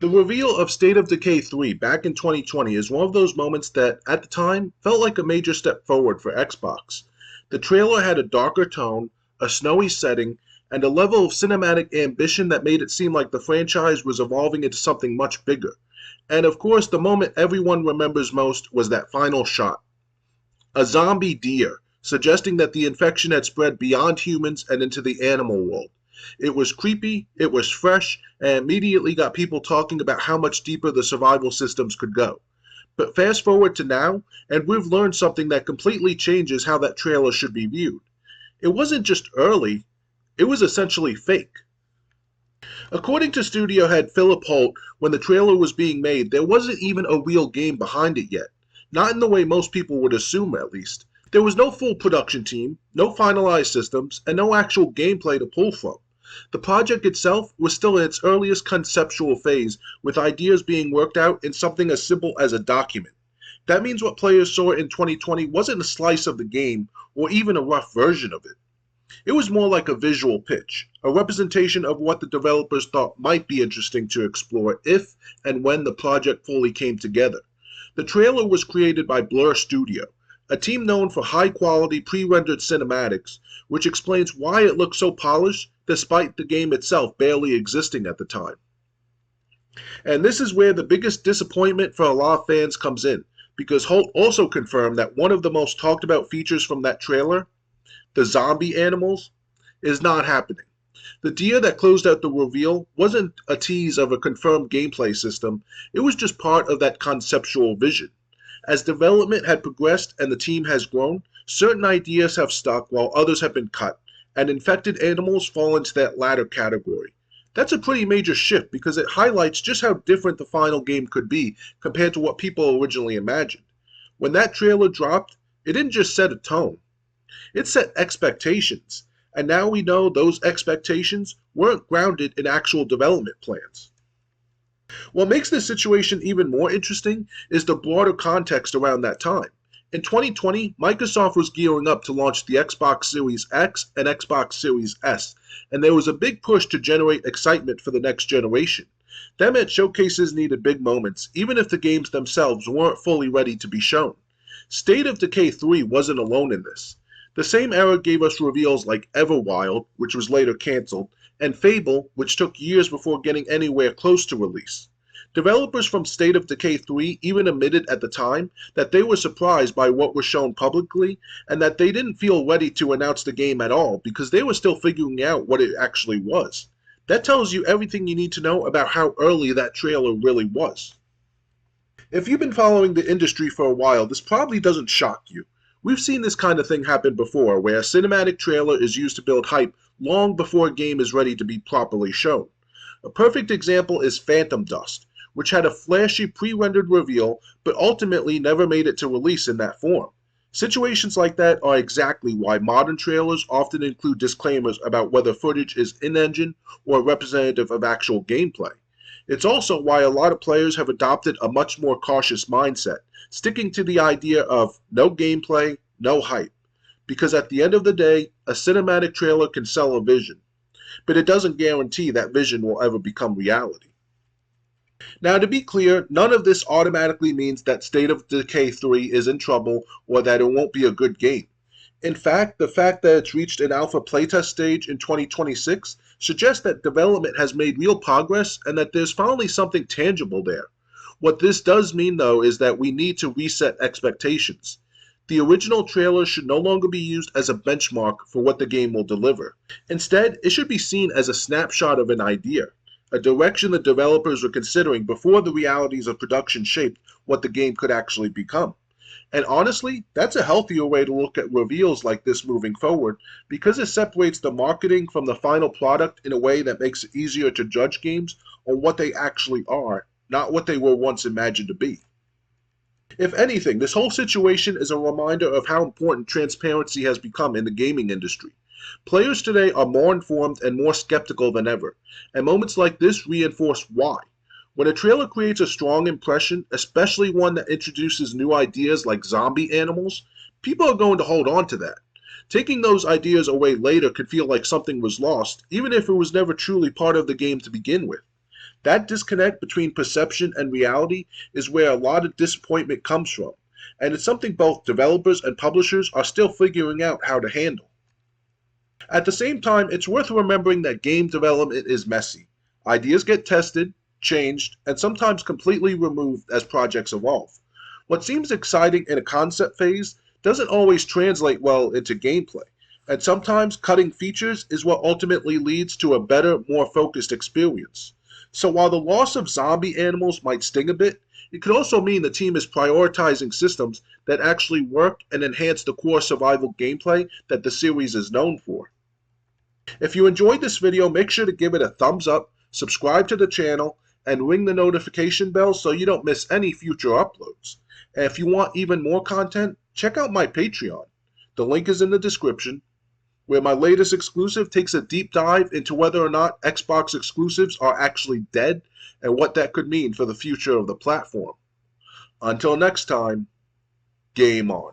The reveal of State of Decay 3 back in 2020 is one of those moments that, at the time, felt like a major step forward for Xbox. The trailer had a darker tone, a snowy setting, and a level of cinematic ambition that made it seem like the franchise was evolving into something much bigger. And of course, the moment everyone remembers most was that final shot. A zombie deer, suggesting that the infection had spread beyond humans and into the animal world. It was creepy, it was fresh, and immediately got people talking about how much deeper the survival systems could go. But fast forward to now, and we've learned something that completely changes how that trailer should be viewed. It wasn't just early, it was essentially fake. According to studio head Philip Holt, when the trailer was being made, there wasn't even a real game behind it yet. Not in the way most people would assume, at least. There was no full production team, no finalized systems, and no actual gameplay to pull from. The project itself was still in its earliest conceptual phase, with ideas being worked out in something as simple as a document. That means what players saw in 2020 wasn't a slice of the game, or even a rough version of it. It was more like a visual pitch, a representation of what the developers thought might be interesting to explore if and when the project fully came together. The trailer was created by Blur Studio, a team known for high-quality pre-rendered cinematics, which explains why it looks so polished despite the game itself barely existing at the time. And this is where the biggest disappointment for a lot of fans comes in, because Holt also confirmed that one of the most talked about features from that trailer, the zombie animals, is not happening. The deer that closed out the reveal wasn't a tease of a confirmed gameplay system, it was just part of that conceptual vision. As development had progressed and the team has grown, certain ideas have stuck while others have been cut, and infected animals fall into that latter category. That's a pretty major shift because it highlights just how different the final game could be compared to what people originally imagined. When that trailer dropped, it didn't just set a tone, it set expectations, and now we know those expectations weren't grounded in actual development plans. What makes this situation even more interesting is the broader context around that time. In 2020, Microsoft was gearing up to launch the Xbox Series X and Xbox Series S, and there was a big push to generate excitement for the next generation. That meant showcases needed big moments, even if the games themselves weren't fully ready to be shown. State of Decay 3 wasn't alone in this. The same era gave us reveals like Everwild, which was later cancelled, and Fable, which took years before getting anywhere close to release. Developers from State of Decay 3 even admitted at the time that they were surprised by what was shown publicly and that they didn't feel ready to announce the game at all because they were still figuring out what it actually was. That tells you everything you need to know about how early that trailer really was. If you've been following the industry for a while, this probably doesn't shock you. We've seen this kind of thing happen before, where a cinematic trailer is used to build hype long before a game is ready to be properly shown. A perfect example is Phantom Dust, which had a flashy pre-rendered reveal but ultimately never made it to release in that form. Situations like that are exactly why modern trailers often include disclaimers about whether footage is in-engine or representative of actual gameplay. It's also why a lot of players have adopted a much more cautious mindset, sticking to the idea of no gameplay, no hype. Because at the end of the day, a cinematic trailer can sell a vision, but it doesn't guarantee that vision will ever become reality. Now, to be clear, none of this automatically means that State of Decay 3 is in trouble or that it won't be a good game. In fact, the fact that it's reached an alpha playtest stage in 2026 suggests that development has made real progress and that there's finally something tangible there. What this does mean, though, is that we need to reset expectations. The original trailer should no longer be used as a benchmark for what the game will deliver. Instead, it should be seen as a snapshot of an idea, a direction the developers were considering before the realities of production shaped what the game could actually become. And honestly, that's a healthier way to look at reveals like this moving forward because it separates the marketing from the final product in a way that makes it easier to judge games on what they actually are, not what they were once imagined to be. If anything, this whole situation is a reminder of how important transparency has become in the gaming industry. Players today are more informed and more skeptical than ever, and moments like this reinforce why. When a trailer creates a strong impression, especially one that introduces new ideas like zombie animals, people are going to hold on to that. Taking those ideas away later could feel like something was lost, even if it was never truly part of the game to begin with. That disconnect between perception and reality is where a lot of disappointment comes from, and it's something both developers and publishers are still figuring out how to handle. At the same time, it's worth remembering that game development is messy. Ideas get tested, changed, and sometimes completely removed as projects evolve. What seems exciting in a concept phase doesn't always translate well into gameplay, and sometimes cutting features is what ultimately leads to a better, more focused experience. So while the loss of zombie animals might sting a bit, it could also mean the team is prioritizing systems that actually work and enhance the core survival gameplay that the series is known for. If you enjoyed this video, make sure to give it a thumbs up, subscribe to the channel, and ring the notification bell so you don't miss any future uploads. And if you want even more content, check out my Patreon. The link is in the description, where my latest exclusive takes a deep dive into whether or not Xbox exclusives are actually dead and what that could mean for the future of the platform. Until next time, game on.